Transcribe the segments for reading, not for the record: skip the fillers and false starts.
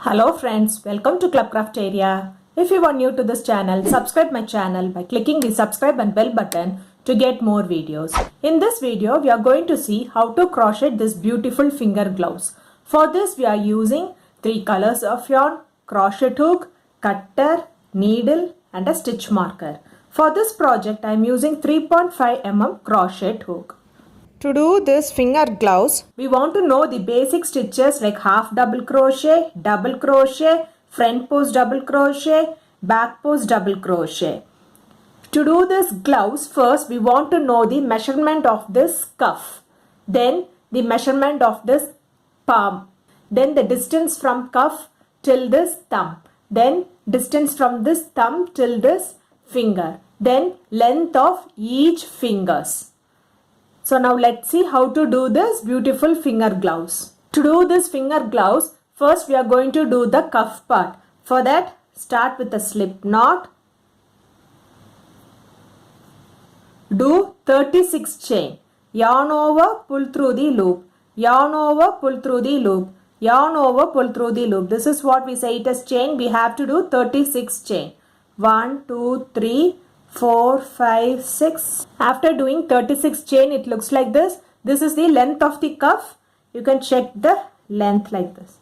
Hello friends, welcome to Clubcraft area. If you are new to this channel, subscribe my channel by clicking the subscribe and bell button to get more videos. In this video, we are going to see how to crochet this beautiful finger gloves. For this, we are using 3 colors of yarn, crochet hook, cutter, needle and a stitch marker. For this project, I am using 3.5 mm crochet hook. To do this finger gloves, we want to know the basic stitches like half double crochet, front post double crochet, back post double crochet. To do this gloves, first we want to know the measurement of this cuff, then the measurement of this palm, then the distance from cuff till this thumb, then distance from this thumb till this finger, then length of each fingers. So now let's see how to do this beautiful finger gloves. To do this finger gloves, first we are going to do the cuff part. For that, start with a slip knot. Do 36 chain. Yarn over, pull through the loop. Yarn over, pull through the loop. Yarn over, pull through the loop. This is what we say it as chain. We have to do 36 chain. 1, 2, 3, 4, 5, 6. After doing 36 chain, it looks like this. This is the length of the cuff. You can check the length like this.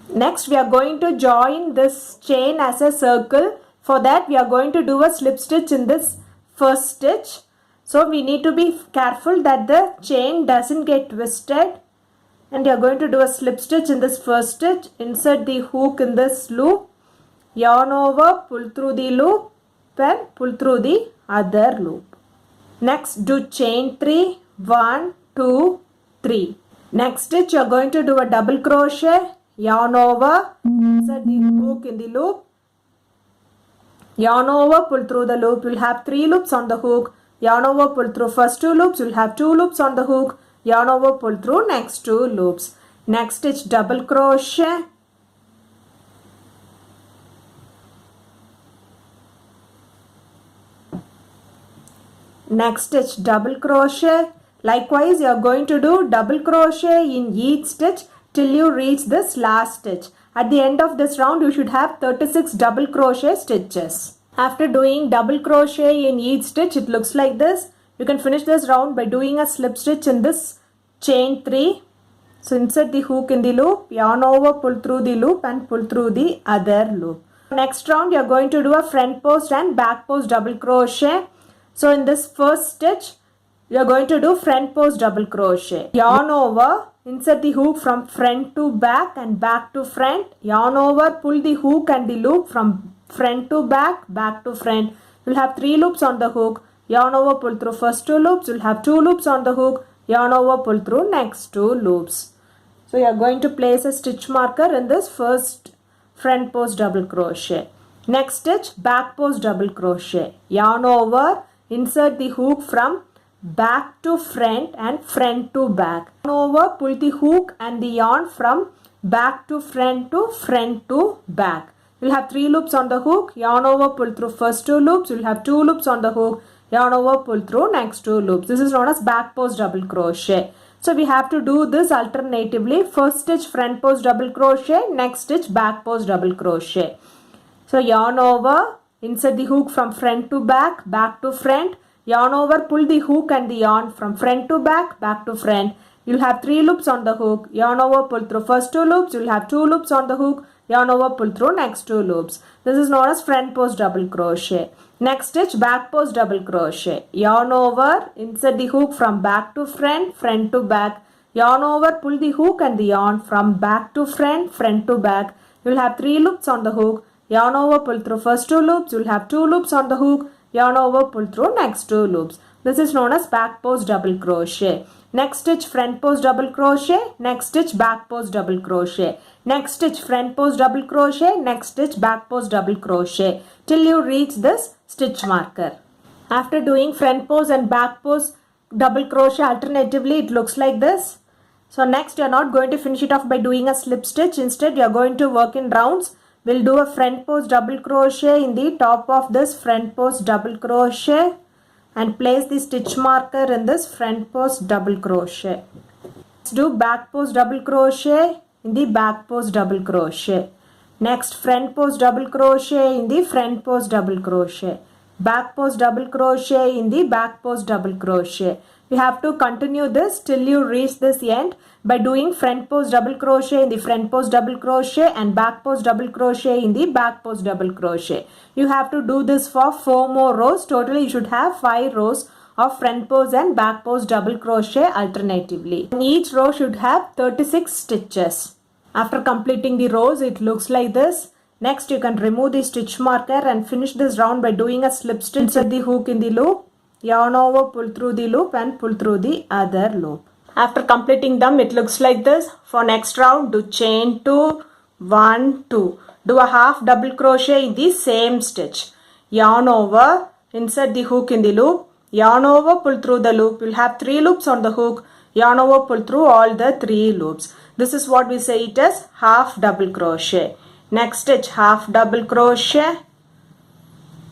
Next, we are going to join this chain as a circle. For that, we are going to do a slip stitch in this first stitch. So, we need to be careful that the chain doesn't get twisted. And we are going to do a slip stitch in this first stitch. Insert the hook in this loop. Yarn over, pull through the loop. And pull through the other loop. Next, do chain 3, 1, 2, 3. Next stitch, you are going to do a double crochet, yarn over, insert the hook in the loop, yarn over, pull through the loop. You will have 3 loops on the hook, yarn over, pull through first 2 loops. You will have 2 loops on the hook, yarn over, pull through next 2 loops. Next stitch, double crochet. Next stitch, double crochet. Likewise, you are going to do double crochet in each stitch till you reach this last stitch. At the end of this round, you should have 36 double crochet stitches. After doing double crochet in each stitch, it looks like this. You can finish this round by doing a slip stitch in this chain 3. So, insert the hook in the loop, yarn over, pull through the loop and pull through the other loop. Next round, you are going to do a front post and back post double crochet. So in this first stitch, you are going to do front post double crochet. Yarn over, insert the hook from front to back and back to front. Yarn over, pull the hook and the loop from front to back, back to front. You will have 3 loops on the hook. Yarn over, pull through first 2 loops. You will have 2 loops on the hook. Yarn over, pull through next 2 loops. So you are going to place a stitch marker in this first front post double crochet. Next stitch, back post double crochet. Yarn over, insert the hook from back to front and front to back. Yarn over, pull the hook and the yarn from back to front to back. You will have 3 loops on the hook. Yarn over, pull through first 2 loops. You will have 2 loops on the hook. Yarn over, pull through next 2 loops. This is known as back post double crochet. So we have to do this alternatively. First stitch front post double crochet. Next stitch back post double crochet. So yarn over, insert the hook from front to back, back to front. Yarn over, pull the hook and the yarn from front to back, back to front. You will have 3 loops on the hook. Yarn over, pull through first 2 loops. You will have 2 loops on the hook. Yarn over, pull through next 2 loops. This is known as front post double crochet. Next stitch, back post double crochet. Yarn over, insert the hook from back to front, front to back. Yarn over, pull the hook and the yarn from back to front, front to back. You will have 3 loops on the hook. Yarn over, pull through first 2 loops. You will have 2 loops on the hook. Yarn over, pull through next 2 loops. This is known as back post double crochet. Next stitch front post double crochet. Next stitch back post double crochet. Next stitch front post double crochet. Next stitch back post double crochet till you reach this stitch marker. After doing front post and back post double crochet alternatively, it looks like this. So next, you are not going to finish it off by doing a slip stitch. Instead, you are going to work in rounds. We'll do a front post double crochet in the top of this front post double crochet and place the stitch marker in this front post double crochet. Let's do back post double crochet in the back post double crochet. Next, front post double crochet in the front post double crochet. Back post double crochet in the back post double crochet. You have to continue this till you reach this end by doing front post double crochet in the front post double crochet and back post double crochet in the back post double crochet. You have to do this for 4 more rows. Totally you should have 5 rows of front post and back post double crochet alternatively. And each row should have 36 stitches. After completing the rows, it looks like this. Next, you can remove the stitch marker and finish this round by doing a slip stitch. Insert the hook in the loop, yarn over, pull through the loop and pull through the other loop. After completing them, it looks like this. For next round, do chain 2, 1, 2. Do a half double crochet in the same stitch. Yarn over, insert the hook in the loop, yarn over, pull through the loop. You'll have 3 loops on the hook. Yarn over, pull through all the 3 loops. This is what we say it as half double crochet. Next stitch half double crochet.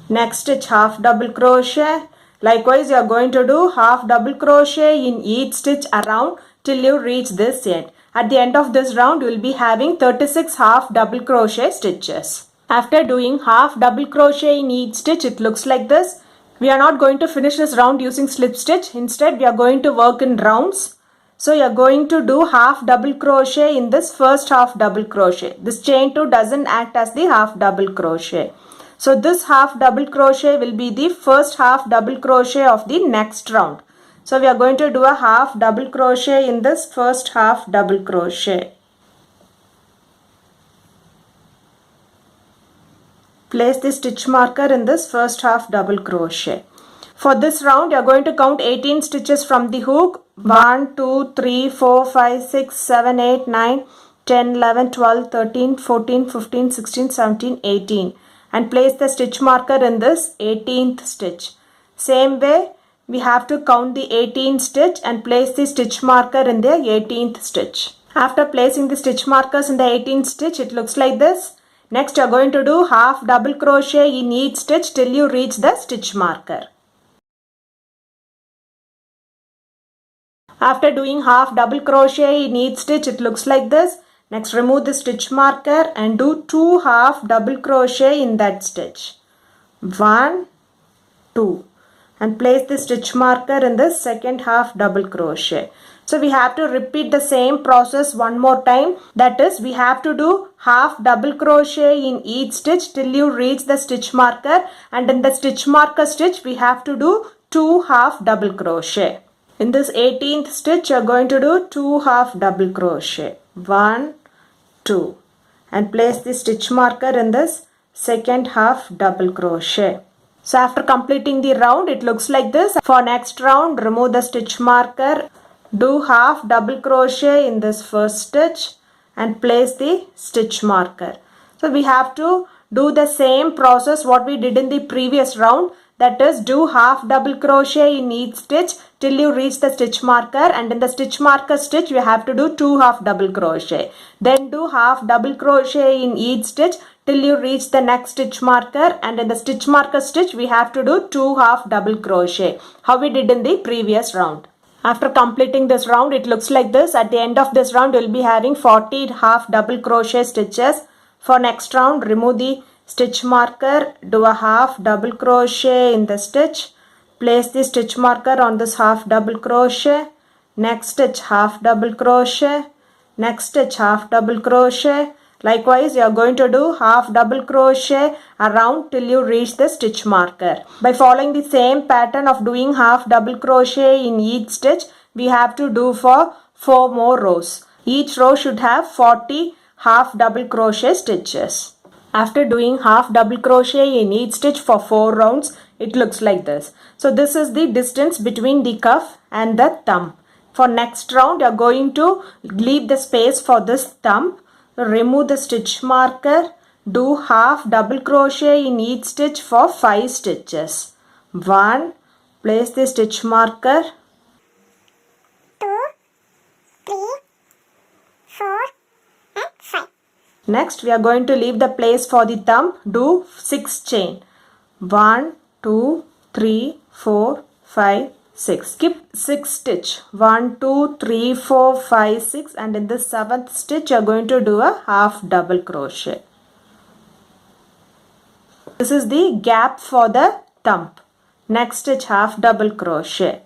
Next stitch half double crochet. Likewise, you are going to do half double crochet in each stitch around till you reach this end. At the end of this round, you will be having 36 half double crochet stitches. After doing half double crochet in each stitch, it looks like this. We are not going to finish this round using slip stitch. Instead, we are going to work in rounds. So you are going to do half double crochet in this first half double crochet. This chain 2 doesn't act as the half double crochet. So this half double crochet will be the first half double crochet of the next round. So we are going to do a half double crochet in this first half double crochet. Place the stitch marker in this first half double crochet. For this round, you are going to count 18 stitches from the hook. 1, 2, 3, 4, 5, 6, 7, 8, 9, 10, 11, 12, 13, 14, 15, 16, 17, 18. And place the stitch marker in this 18th stitch. Same way, we have to count the 18th stitch and place the stitch marker in the 18th stitch. After placing the stitch markers in the 18th stitch, it looks like this. Next, you are going to do half double crochet in each stitch till you reach the stitch marker. After doing half double crochet in each stitch, it looks like this. Next, remove the stitch marker and do 2 half double crochet in that stitch. 1, 2. And place the stitch marker in the second half double crochet. So we have to repeat the same process one more time. That is, we have to do half double crochet in each stitch till you reach the stitch marker. And in the stitch marker stitch, we have to do 2 half double crochet. In this 18th stitch, you are going to do 2 half double crochet. 1, 2. And place the stitch marker in this second half double crochet. So after completing the round, it looks like this. For next round, remove the stitch marker. Do half double crochet in this first stitch and place the stitch marker. So we have to do the same process what we did in the previous round. That is, do half double crochet in each stitch till you reach the stitch marker, and in the stitch marker stitch we have to do 2 half double crochet. Then do half double crochet in each stitch till you reach the next stitch marker, and in the stitch marker stitch we have to do 2 half double crochet, how we did in the previous round. After completing this round, it looks like this. At the end of this round, you will be having 40 half double crochet stitches. For next round, remove the stitch marker, do a half double crochet in the stitch, place the stitch marker on this half double crochet, next stitch half double crochet, next stitch half double crochet. Likewise, you are going to do half double crochet around till you reach the stitch marker. By following the same pattern of doing half double crochet in each stitch, we have to do for 4 more rows. Each row should have 40 half double crochet stitches. After doing half double crochet in each stitch for 4 rounds, it looks like this. So this is the distance between the cuff and the thumb. For next round, you are going to leave the space for this thumb. Remove the stitch marker. Do half double crochet in each stitch for 5 stitches. 1. Place the stitch marker. 2, 3, 4 and 5. Next, we are going to leave the place for the thumb. Do 6 chain. 1, 2, 3, 4, 5, 6. Skip 6 stitch. 1, 2, 3, 4, 5, 6, and in the 7th stitch you are going to do a half double crochet. This is the gap for the thumb. Next stitch half double crochet.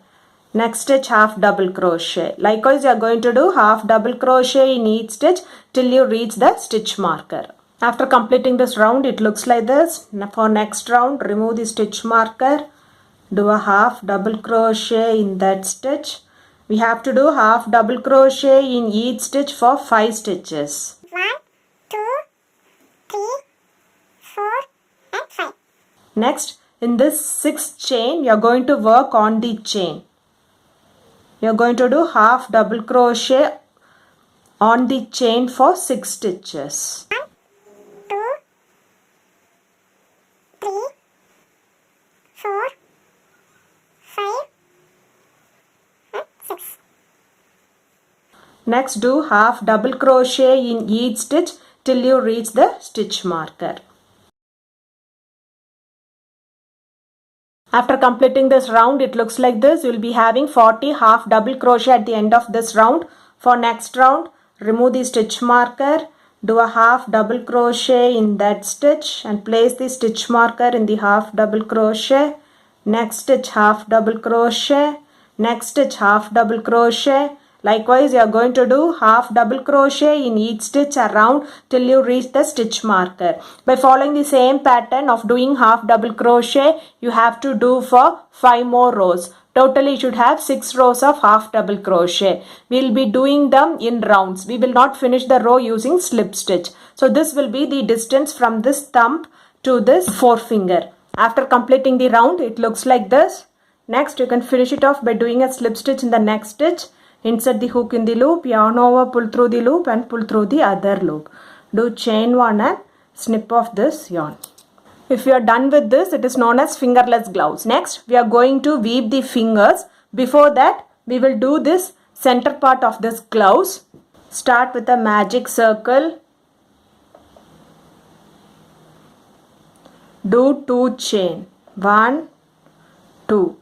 Next stitch half double crochet. Likewise, you are going to do half double crochet in each stitch till you reach the stitch marker. After completing this round, it looks like this. For next round, remove the stitch marker. Do a half double crochet in that stitch. We have to do half double crochet in each stitch for 5 stitches. 1, 2, 3, 4 and 5. Next, in this 6th chain, you are going to work on the chain. You are going to do half double crochet on the chain for 6 stitches. 1, 2, 3, 4, 5 and 6. Next, do half double crochet in each stitch till you reach the stitch marker. After completing this round, it looks like this. You will be having 40 half double crochet at the end of this round. For next round, remove the stitch marker. Do a half double crochet in that stitch and place the stitch marker in the half double crochet. Next stitch half double crochet. Next stitch half double crochet. Likewise, you are going to do half double crochet in each stitch around till you reach the stitch marker. By following the same pattern of doing half double crochet, you have to do for 5 more rows. Totally, you should have 6 rows of half double crochet. We will be doing them in rounds. We will not finish the row using slip stitch. So this will be the distance from this thumb to this forefinger. After completing the round, it looks like this. Next, you can finish it off by doing a slip stitch in the next stitch. Insert the hook in the loop, yarn over, pull through the loop and pull through the other loop. Do chain 1 and snip off this yarn. If you are done with this, it is known as fingerless gloves. Next, we are going to weave the fingers. Before that, we will do this center part of this gloves. Start with a magic circle. Do 2 chain. 1, 2.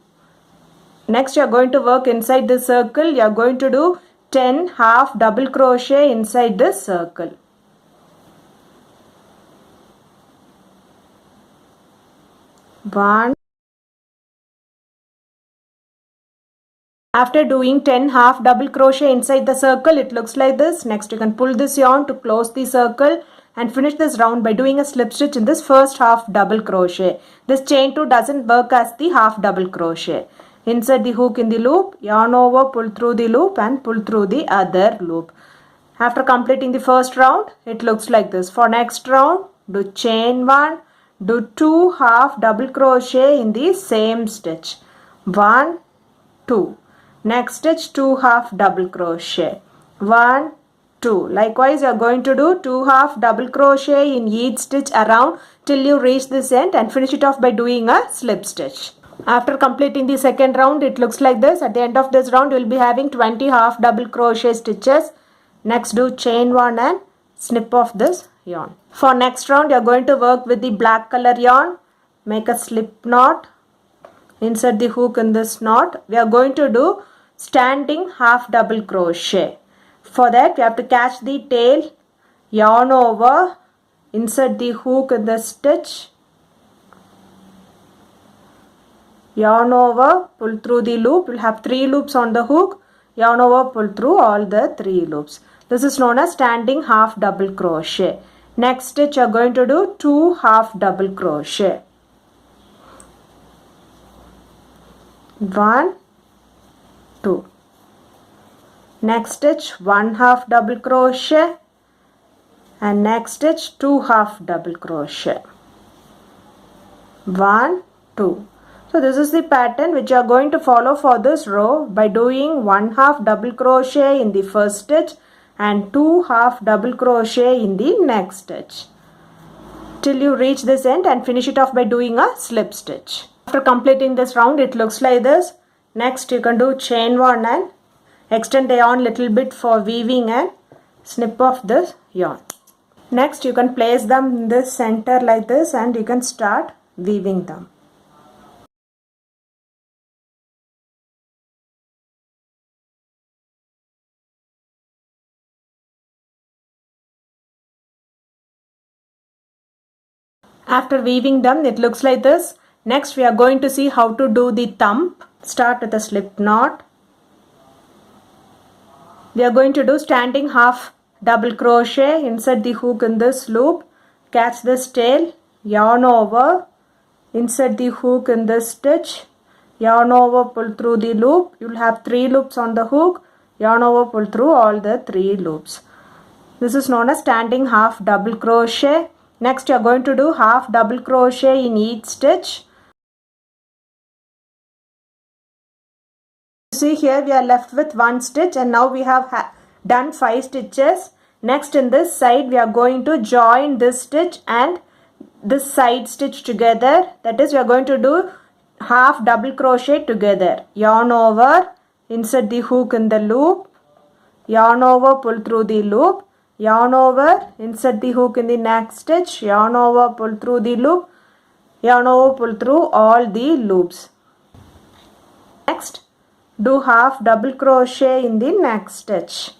Next, you are going to work inside the circle. You are going to do 10 half double crochet inside this circle. One. After doing 10 half double crochet inside the circle, it looks like this. Next, you can pull this yarn to close the circle and finish this round by doing a slip stitch in this first half double crochet. This chain 2 doesn't work as the half double crochet. Insert the hook in the loop, yarn over, pull through the loop and pull through the other loop. After completing the first round, it looks like this. For next round, do chain 1, do 2 half double crochet in the same stitch. 1, 2. Next stitch 2 half double crochet. 1, 2. Likewise, you are going to do 2 half double crochet in each stitch around till you reach this end and finish it off by doing a slip stitch. After completing the second round, it looks like this. At the end of this round, you will be having 20 half double crochet stitches. Next, do chain 1 and snip off this yarn. For next round, you are going to work with the black color yarn. Make a slip knot. Insert the hook in this knot. We are going to do standing half double crochet. For that, we have to catch the tail, yarn over, insert the hook in the stitch, yarn over, pull through the loop. We'll have 3 loops on the hook, yarn over, pull through all the 3 loops. This is known as standing half double crochet. Next stitch, you are going to do 2 half double crochet. 1, 2. Next stitch 1 half double crochet and next stitch 2 half double crochet. 1, 2. So this is the pattern which you are going to follow for this row by doing 1 half double crochet in the first stitch and 2 half double crochet in the next stitch till you reach this end and finish it off by doing a slip stitch. After completing this round, it looks like this. Next, you can do chain 1 and extend the yarn little bit for weaving and snip off this yarn. Next, you can place them in this center like this and you can start weaving them. After weaving them, it looks like this. Next, we are going to see how to do the thumb. Start with a slip knot. We are going to do standing half double crochet. Insert the hook in this loop. Catch this tail. Yarn over. Insert the hook in this stitch. Yarn over, pull through the loop. You will have 3 loops on the hook. Yarn over, pull through all the 3 loops. This is known as standing half double crochet. Next, you are going to do half double crochet in each stitch. See here we are left with 1 stitch, and now we have done 5 stitches. Next, in this side we are going to join this stitch and this side stitch together. That is, we are going to do half double crochet together. Yarn over, insert the hook in the loop, yarn over, pull through the loop, yarn over, insert the hook in the next stitch, yarn over, pull through the loop, yarn over, pull through all the loops. Next, do half double crochet in the next stitch.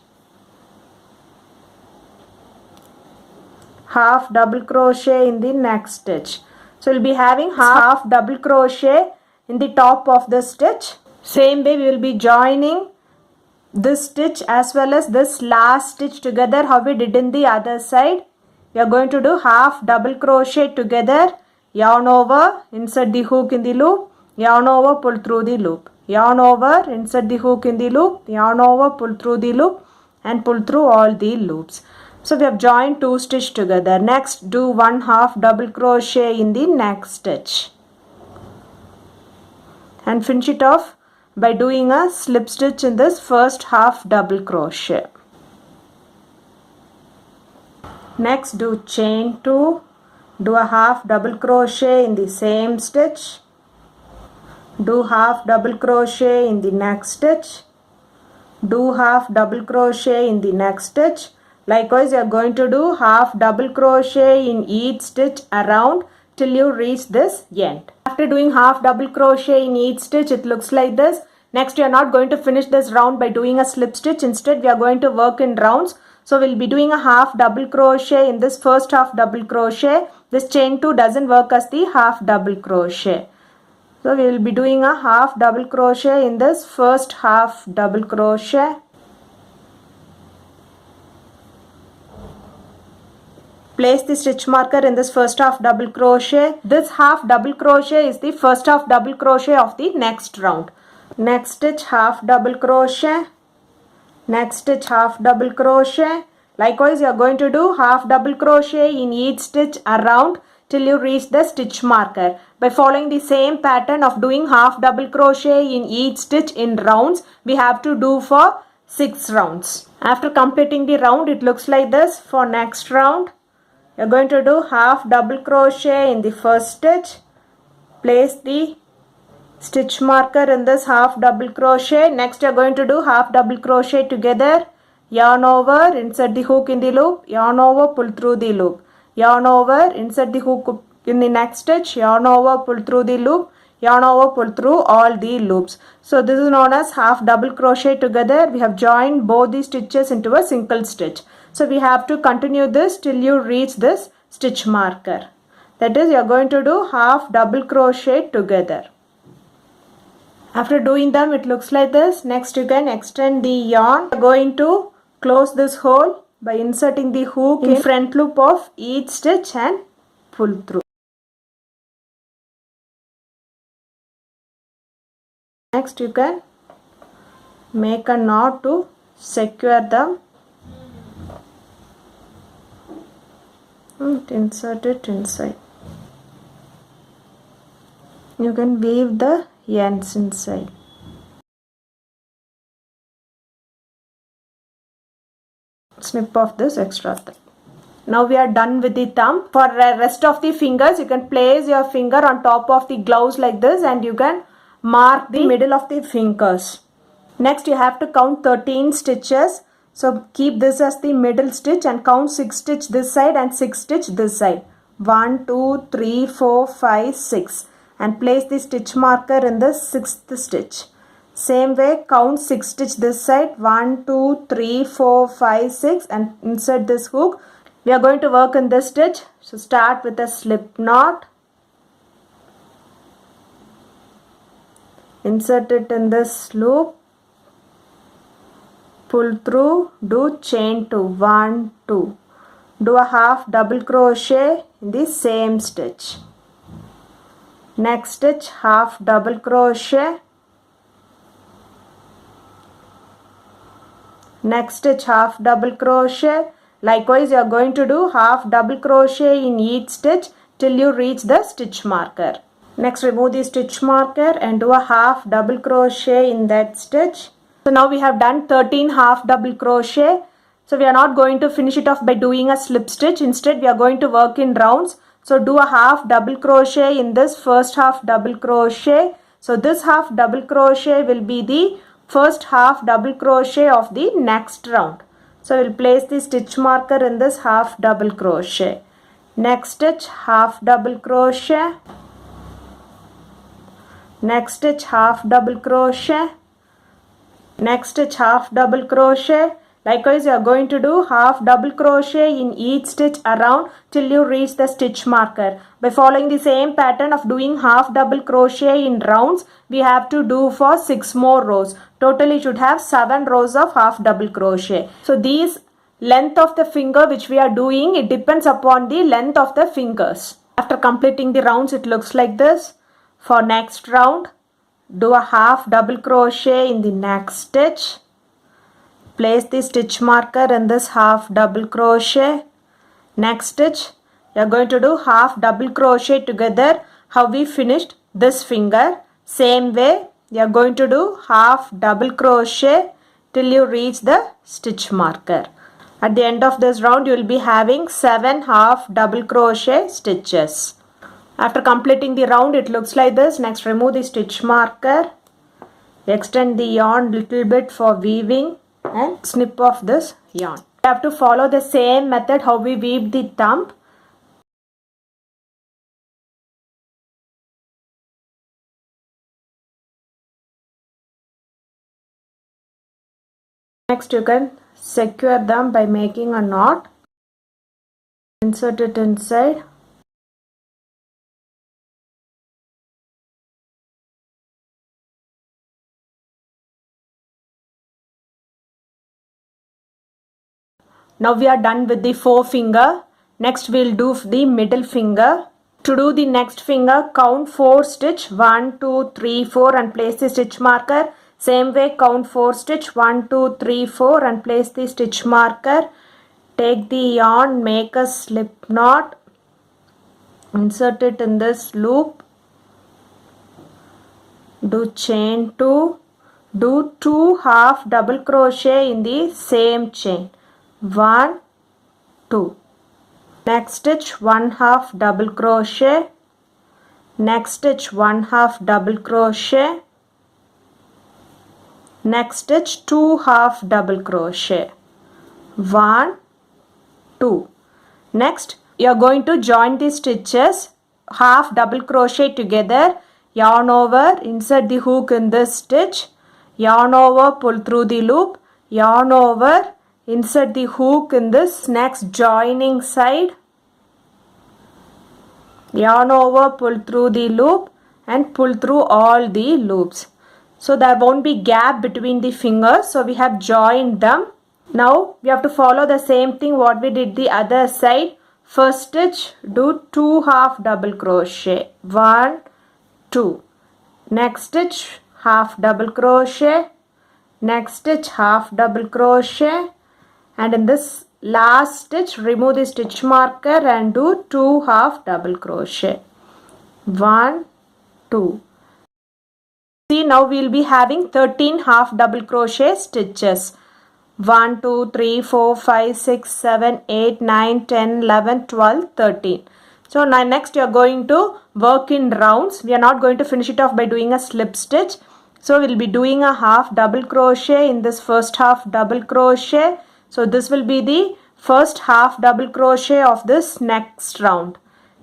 Half double crochet in the next stitch. So we'll be having half double crochet in the top of the stitch. Same way we will be joining this stitch as well as this last stitch together, how we did in the other side. We are going to do half double crochet together. Yarn over, insert the hook in the loop, yarn over, pull through the loop, yarn over, insert the hook in the loop, yarn over, pull through the loop, and pull through all the loops. So we have joined 2 stitches together. Next, do 1 half double crochet in the next stitch and finish it off by doing a slip stitch in this first half double crochet. Next, do chain 2, do a half double crochet in the same stitch, do half double crochet in the next stitch, do half double crochet in the next stitch. Likewise, you are going to do half double crochet in each stitch around till you reach this end. After doing half double crochet in each stitch, it looks like this. Next, we are not going to finish this round by doing a slip stitch. Instead, we are going to work in rounds. So, we will be doing a half double crochet in this first half double crochet. This chain 2 doesn't work as the half double crochet. So, we will be doing a half double crochet in this first half double crochet. Place the stitch marker in this first half double crochet. This half double crochet is the first half double crochet of the next round. Next stitch half double crochet. Next stitch half double crochet. Likewise, you are going to do half double crochet in each stitch around till you reach the stitch marker. By following the same pattern of doing half double crochet in each stitch in rounds, we have to do for 6 rounds. After completing the round, it looks like this. For next round, you are going to do half double crochet in the first stitch. Place the stitch marker in this half double crochet. Next, you are going to do half double crochet together. Yarn over, insert the hook in the loop, yarn over, pull through the loop, yarn over, insert the hook in the next stitch, yarn over, pull through the loop, yarn over, pull through all the loops. So this is known as half double crochet together. We have joined both the stitches into a single stitch. So we have to continue this till you reach this stitch marker. That is, you are going to do half double crochet together. After doing them, it looks like this. Next, you can extend the yarn. You are going to close this hole by inserting the hook in front loop of each stitch and pull through. Next, you can make a knot to secure them. And insert it inside. You can weave the ends inside. Snip off this extra thread. Now we are done with the thumb. For the rest of the fingers, you can place your finger on top of the gloves like this and you can mark the middle of the fingers. Next, you have to count 13 stitches. So keep this as the middle stitch and count 6 stitch this side and 6 stitch this side. 1, 2, 3, 4, 5, 6. And place the stitch marker in the 6th stitch. Same way, count 6 stitch this side. 1, 2, 3, 4, 5, 6 and insert this hook. We are going to work in this stitch. So start with a slip knot. Insert it in this loop. Pull through, do chain 2, 1, 2. Do a half double crochet in the same stitch. Next stitch, half double crochet. Next stitch, half double crochet. Likewise, you are going to do half double crochet in each stitch till you reach the stitch marker. Next, remove the stitch marker and do a half double crochet in that stitch. So now we have done 13 half double crochet. So we are not going to finish it off by doing a slip stitch. Instead, we are going to work in rounds. So do a half double crochet in this first half double crochet. So this half double crochet will be the first half double crochet of the next round. So we'll place the stitch marker in this half double crochet. Next stitch, half double crochet. Next stitch, half double crochet. Next stitch, half double crochet. Likewise, you are going to do half double crochet in each stitch around till you reach the stitch marker. By following the same pattern of doing half double crochet in rounds, we have to do for 6 more rows. Totally, you should have 7 rows of half double crochet. So these length of the finger which we are doing, it depends upon the length of the fingers. After completing the rounds, it looks like this. For next round, do a half double crochet in the next stitch. Place the stitch marker in this half double crochet. Next stitch, you are going to do half double crochet together how we finished this finger. Same way, you are going to do half double crochet till you reach the stitch marker. At the end of this round, you will be having 7 half double crochet stitches. After completing the round, it looks like this. Next, remove the stitch marker. Extend the yarn little bit for weaving and snip off this yarn. You have to follow the same method how we weave the thumb. Next, you can secure them by making a knot. Insert it inside. Now we are done with the forefinger. Next we'll do the middle finger. To do the next finger, count 4 stitch 1, 2, 3, 4 and place the stitch marker. Same way, count 4 stitch 1, 2, 3, 4 and place the stitch marker. Take the yarn, make a slip knot. Insert it in this loop. Do chain 2. Do 2 half double crochet in the same chain. 1, 2. Next stitch 1 half double crochet. Next stitch 1 half double crochet. Next stitch 2 half double crochet. 1, 2. Next, you are going to join the stitches half double crochet together. Yarn over, insert the hook in this stitch. Yarn over, pull through the loop. Yarn over, insert the hook in this next joining side. Yarn over, pull through the loop and pull through all the loops. So there won't be gap between the fingers. So we have joined them. Now we have to follow the same thing what we did the other side. First stitch, do 2 half double crochet. 1, 2. Next stitch, half double crochet. Next stitch, half double crochet. And in this last stitch, remove the stitch marker and do 2 half double crochet. 1, 2. See, now we will be having 13 half double crochet stitches. 1, 2, 3, 4, 5, 6, 7, 8, 9, 10, 11, 12, 13. So now next you are going to work in rounds. We are not going to finish it off by doing a slip stitch. So we will be doing a half double crochet in this first half double crochet. So this will be the first half double crochet of this next round.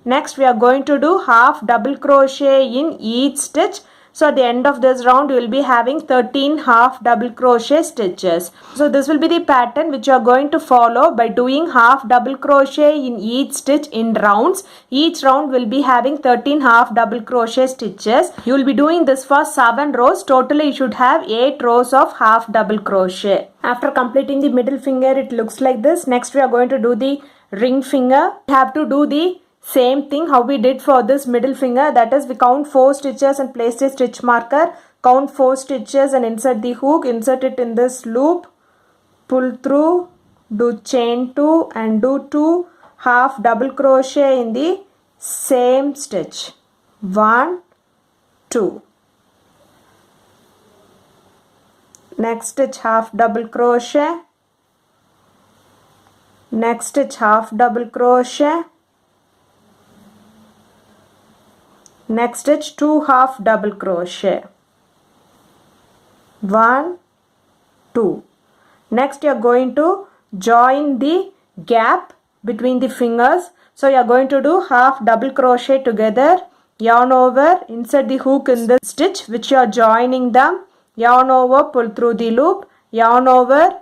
Next we are going to do half double crochet in each stitch. So at the end of this round, you will be having 13 half double crochet stitches. So this will be the pattern which you are going to follow by doing half double crochet in each stitch in rounds. Each round will be having 13 half double crochet stitches. You will be doing this for 7 rows. Totally you should have 8 rows of half double crochet. After completing the middle finger, it looks like this. Next we are going to do the ring finger. We have to do the same thing how we did for this middle finger, that is we count 4 stitches and place the stitch marker, count 4 stitches and insert the hook, insert it in this loop, pull through, do chain 2 and do 2 half double crochet in the same stitch. 1, 2. Next stitch half double crochet, next stitch half double crochet, next stitch 2 half double crochet. 1, 2. Next you are going to join the gap between the fingers. So you are going to do half double crochet together, yarn over, insert the hook in the stitch which you are joining them, yarn over, pull through the loop, yarn over,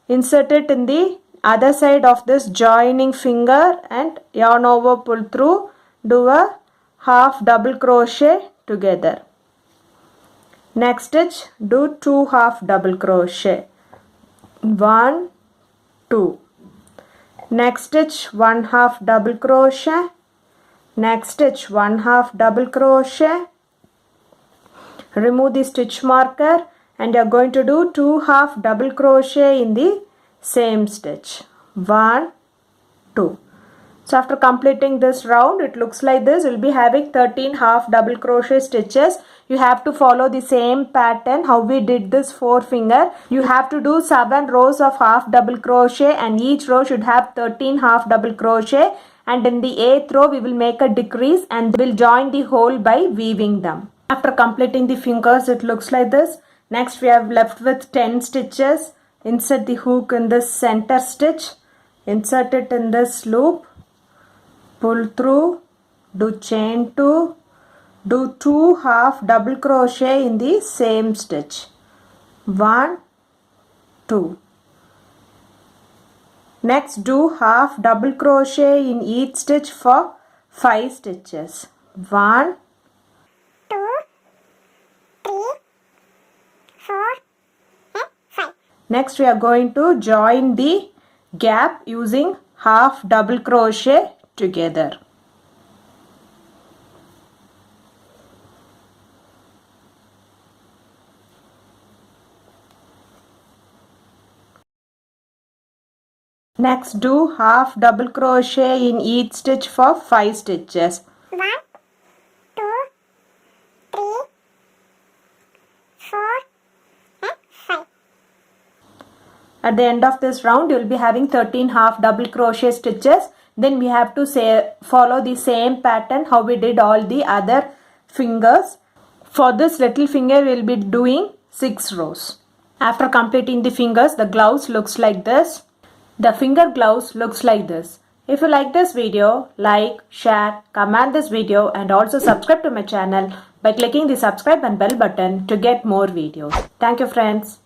insert it in the other side of this joining finger and yarn over, pull through, do a half double crochet together. Next stitch do 2 half double crochet. 1, 2. Next stitch 1 half double crochet. Next stitch 1 half double crochet. Remove the stitch marker and you are going to do 2 half double crochet in the same stitch. 1, 2. So after completing this round, it looks like this. You will be having 13 half double crochet stitches. You have to follow the same pattern how we did this 4 finger. You have to do 7 rows of half double crochet and each row should have 13 half double crochet. And in the 8th row, we will make a decrease and will join the hole by weaving them. After completing the fingers, it looks like this. Next, we have left with 10 stitches. Insert the hook in this center stitch. Insert it in this loop. Pull through, do chain 2, do 2 half double crochet in the same stitch. 1, 2. Next do half double crochet in each stitch for 5 stitches. 1, 2, 3, 4 and 5. Next we are going to join the gap using half double crochet together. Next do half double crochet in each stitch for 5 stitches. 1, 2, 3, 4 and 5. At the end of this round, you will be having 13 half double crochet stitches. Then we have to follow the same pattern how we did all the other fingers. For this little finger, we will be doing 6 rows. After completing the fingers, the gloves looks like this. The finger gloves looks like this. If you like this video, like, share, comment this video and also subscribe to my channel by clicking the subscribe and bell button to get more videos. Thank you friends.